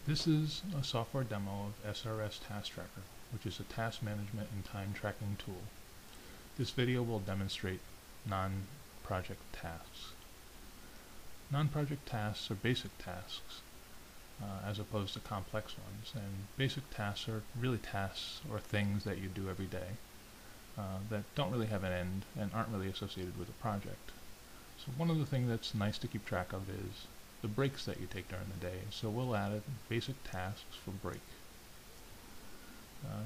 This is a software demo of SRSTaskTracker, which is a task management and time tracking tool. This video will demonstrate non-project tasks. Non-project tasks are basic tasks as opposed to complex ones, and basic tasks are really tasks or things that you do every day that don't really have an end and aren't really associated with a project. So one of the things that's nice to keep track of is the breaks that you take during the day. So we'll add basic tasks for break.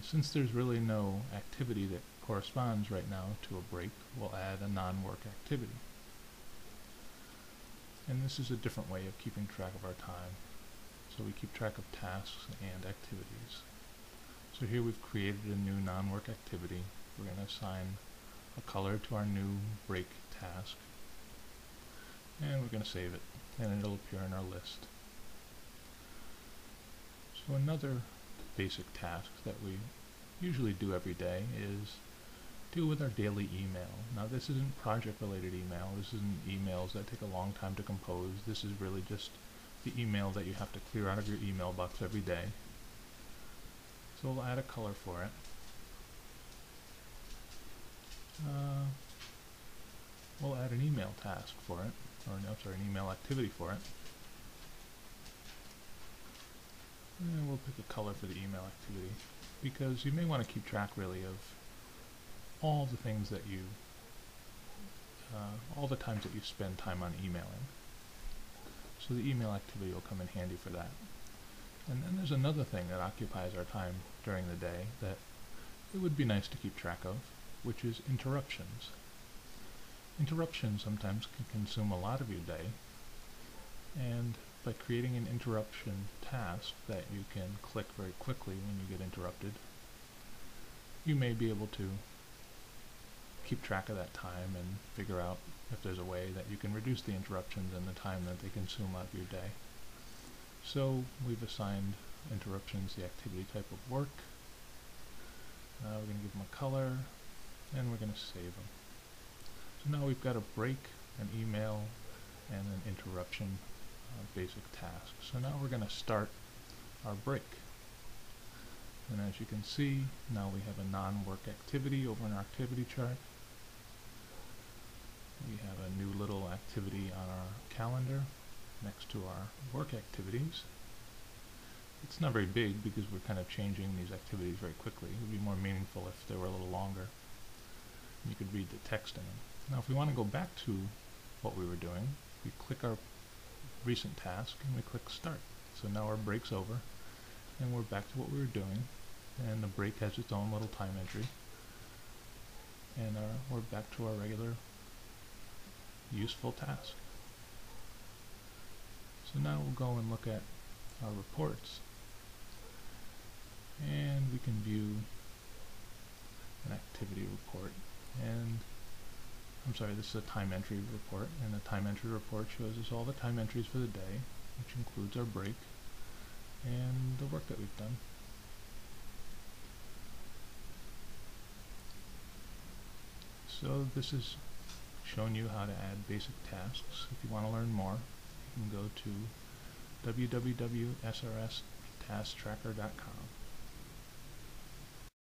Since there's really no activity that corresponds right now to a break, we'll add a non-work activity. And this is a different way of keeping track of our time. So we keep track of tasks and activities. So here we've created a new non-work activity. We're going to assign a color to our new break task. And we're going to save it, and it'll appear in our list. So another basic task that we usually do every day is deal with our daily email. Now this isn't project-related email. This isn't emails that take a long time to compose. This is really just the email that you have to clear out of your email box every day. So we'll add a color for it. We'll add an email task for it, or no, sorry, an email activity for it. And we'll pick a color for the email activity, because you may want to keep track really of all the things that you, all the times that you spend time on emailing. So the email activity will come in handy for that. And then there's another thing that occupies our time during the day that it would be nice to keep track of, which is interruptions. Interruptions sometimes can consume a lot of your day, and by creating an interruption task that you can click very quickly when you get interrupted, you may be able to keep track of that time and figure out if there's a way that you can reduce the interruptions and the time that they consume out of your day. So we've assigned interruptions the activity type of work. We're going to give them a color, and we're going to save them. So now we've got a break, an email, and an interruption basic task. So now we're going to start our break. And as you can see, now we have a non-work activity over in our activity chart. We have a new little activity on our calendar next to our work activities. It's not very big because we're kind of changing these activities very quickly. It would be more meaningful if they were a little longer. You could read the text in them. Now if we want to go back to what we were doing, we click our recent task and we click start. So now our break's over and we're back to what we were doing, and the break has its own little time entry, and we're back to our regular useful task. So now we'll go and look at our reports, and we can view an activity report. And I'm sorry, this is a time entry report, and the time entry report shows us all the time entries for the day, which includes our break and the work that we've done. So this is showing you how to add basic tasks. If you want to learn more, you can go to www.srstasktracker.com.